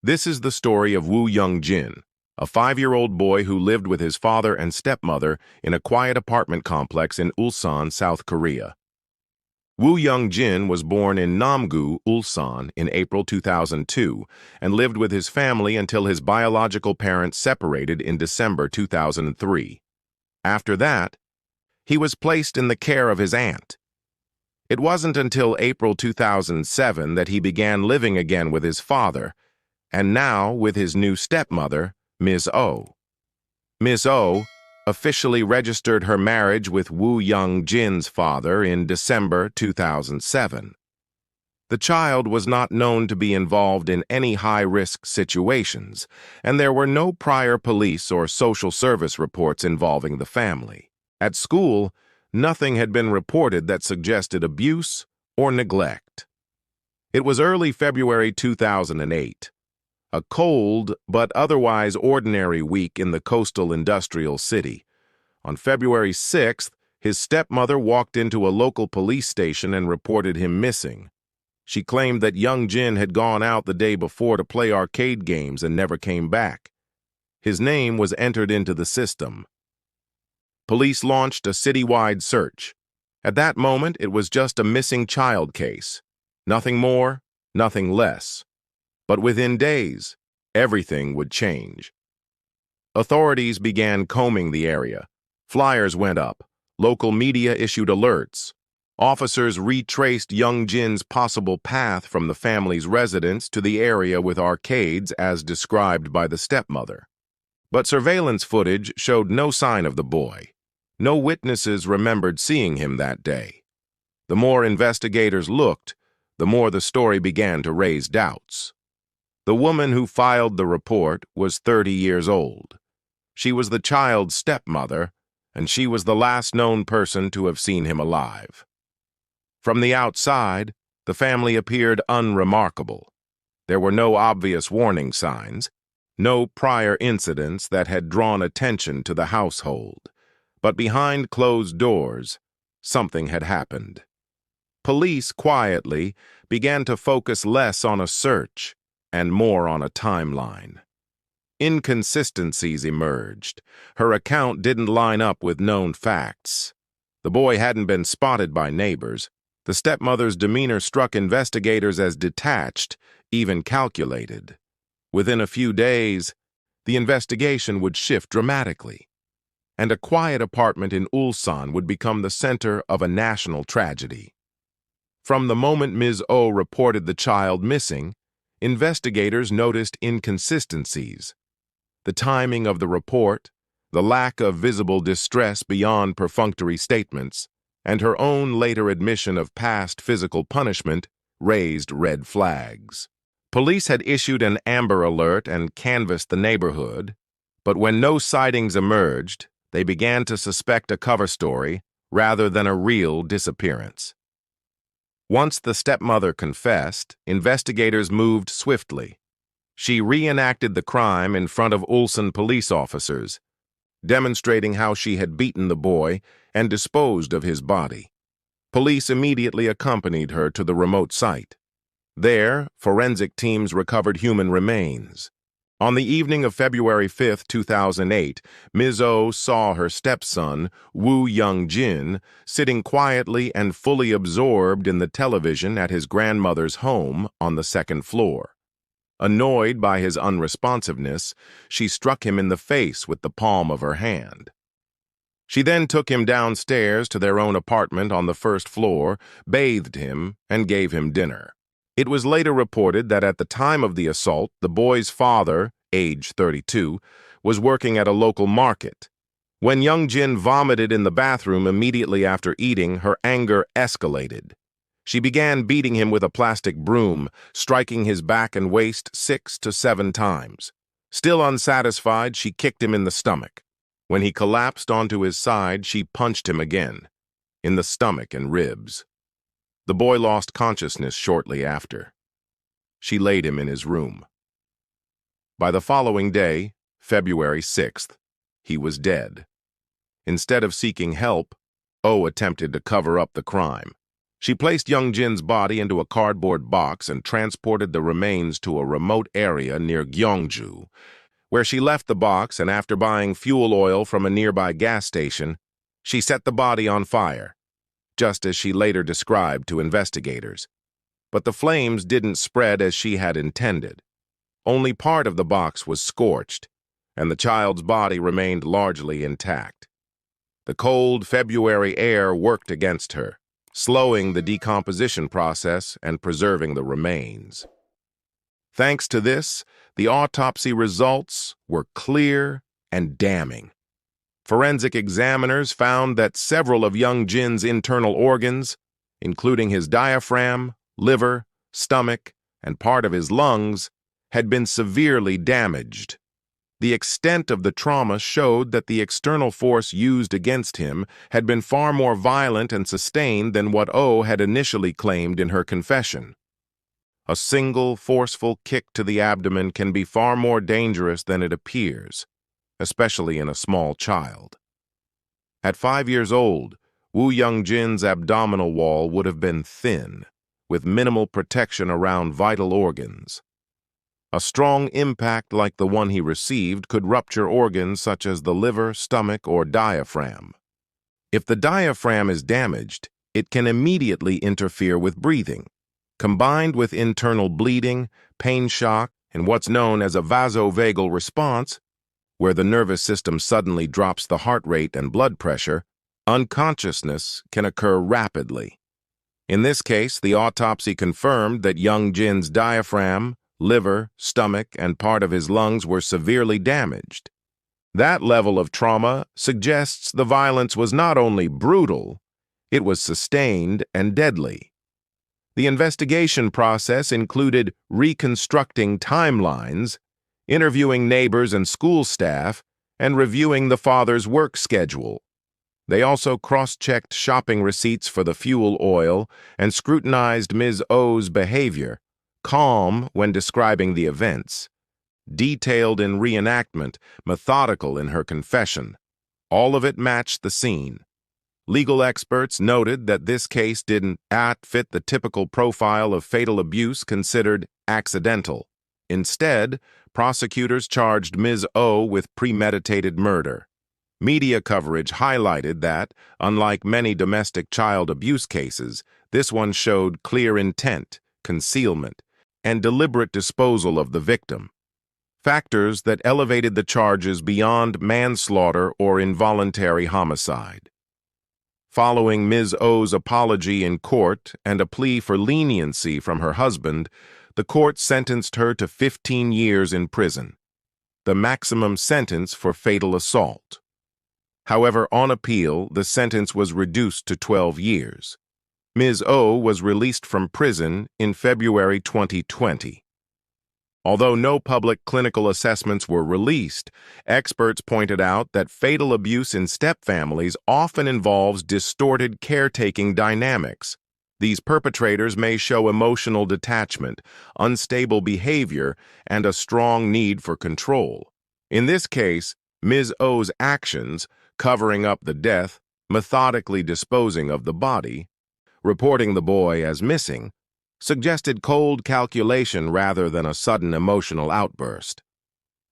This is the story of Young-jin, a 5-year-old boy who lived with his father and stepmother in a quiet apartment complex in Ulsan, South Korea. Young-jin was born in Namgu, Ulsan, in April 2002 and lived with his family until his biological parents separated in December 2003. After that, he was placed in the care of his aunt. It wasn't until April 2007 that he began living again with his father, and now with his new stepmother, Ms. Oh. Ms. Oh officially registered her marriage with Young-jin's father in December 2007. The child was not known to be involved in any high-risk situations, and there were no prior police or social service reports involving the family. At school, nothing had been reported that suggested abuse or neglect. It was early February 2008. A cold but otherwise ordinary week in the coastal industrial city. On February 6th, his stepmother walked into a local police station and reported him missing. She claimed that Young-jin had gone out the day before to play arcade games and never came back. His name was entered into the system. Police launched a citywide search. At that moment, it was just a missing child case. Nothing more, nothing less. But within days, everything would change. Authorities began combing the area. Flyers went up. Local media issued alerts. Officers retraced Young-jin's possible path from the family's residence to the area with arcades as described by the stepmother. But surveillance footage showed no sign of the boy. No witnesses remembered seeing him that day. The more investigators looked, the more the story began to raise doubts. The woman who filed the report was 30 years old. She was the child's stepmother, and she was the last known person to have seen him alive. From the outside, the family appeared unremarkable. There were no obvious warning signs, no prior incidents that had drawn attention to the household. But behind closed doors, something had happened. Police quietly began to focus less on a search and more on a timeline. Inconsistencies emerged. Her account didn't line up with known facts. The boy hadn't been spotted by neighbors. The stepmother's demeanor struck investigators as detached, even calculated. Within a few days, the investigation would shift dramatically, and a quiet apartment in Ulsan would become the center of a national tragedy. From the moment Ms. Oh reported the child missing, investigators noticed inconsistencies. The timing of the report, the lack of visible distress beyond perfunctory statements, and her own later admission of past physical punishment raised red flags. Police had issued an Amber Alert and canvassed the neighborhood, but when no sightings emerged, they began to suspect a cover story rather than a real disappearance. Once the stepmother confessed, investigators moved swiftly. She reenacted the crime in front of Ulsan police officers, demonstrating how she had beaten the boy and disposed of his body. Police immediately accompanied her to the remote site. There, forensic teams recovered human remains. On the evening of February 5, 2008, Ms. Oh saw her stepson, Young-jin, sitting quietly and fully absorbed in the television at his grandmother's home on the second floor. Annoyed by his unresponsiveness, she struck him in the face with the palm of her hand. She then took him downstairs to their own apartment on the first floor, bathed him, and gave him dinner. It was later reported that at the time of the assault, the boy's father, age 32, was working at a local market. When Young-jin vomited in the bathroom immediately after eating, her anger escalated. She began beating him with a plastic broom, striking his back and waist 6 to 7 times. Still unsatisfied, she kicked him in the stomach. When he collapsed onto his side, she punched him again, in the stomach and ribs. The boy lost consciousness shortly after. She laid him in his room. By the following day, February 6th, he was dead. Instead of seeking help, Oh attempted to cover up the crime. She placed Young-jin's body into a cardboard box and transported the remains to a remote area near Gyeongju, where she left the box, and after buying fuel oil from a nearby gas station, she set the body on fire, just as she later described to investigators. But the flames didn't spread as she had intended. Only part of the box was scorched, and the child's body remained largely intact. The cold February air worked against her, slowing the decomposition process and preserving the remains. Thanks to this, the autopsy results were clear and damning. Forensic examiners found that several of Young-jin's internal organs, including his diaphragm, liver, stomach, and part of his lungs, had been severely damaged. The extent of the trauma showed that the external force used against him had been far more violent and sustained than what Oh had initially claimed in her confession. A single, forceful kick to the abdomen can be far more dangerous than it appears, especially in a small child. At 5 years old, Woo Young-jin's abdominal wall would have been thin, with minimal protection around vital organs. A strong impact like the one he received could rupture organs such as the liver, stomach, or diaphragm. If the diaphragm is damaged, it can immediately interfere with breathing. Combined with internal bleeding, pain shock, and what's known as a vasovagal response, where the nervous system suddenly drops the heart rate and blood pressure, unconsciousness can occur rapidly. In this case, the autopsy confirmed that Young-jin's diaphragm, liver, stomach, and part of his lungs were severely damaged. That level of trauma suggests the violence was not only brutal, it was sustained and deadly. The investigation process included reconstructing timelines, interviewing neighbors and school staff, and reviewing the father's work schedule. They also cross-checked shopping receipts for the fuel oil and scrutinized Ms. Oh's behavior, calm when describing the events, detailed in reenactment, methodical in her confession. All of it matched the scene. Legal experts noted that this case didn't fit the typical profile of fatal abuse considered accidental. Instead, prosecutors charged Ms. Oh with premeditated murder. Media coverage highlighted that, unlike many domestic child abuse cases, this one showed clear intent, concealment, and deliberate disposal of the victim, factors that elevated the charges beyond manslaughter or involuntary homicide. Following Ms. Oh's apology in court and a plea for leniency from her husband, the court sentenced her to 15 years in prison, the maximum sentence for fatal assault. However, on appeal, the sentence was reduced to 12 years. Ms. Oh was released from prison in February 2020. Although no public clinical assessments were released, experts pointed out that fatal abuse in stepfamilies often involves distorted caretaking dynamics. These perpetrators may show emotional detachment, unstable behavior, and a strong need for control. In this case, Ms. Oh's actions, covering up the death, methodically disposing of the body, reporting the boy as missing, suggested cold calculation rather than a sudden emotional outburst.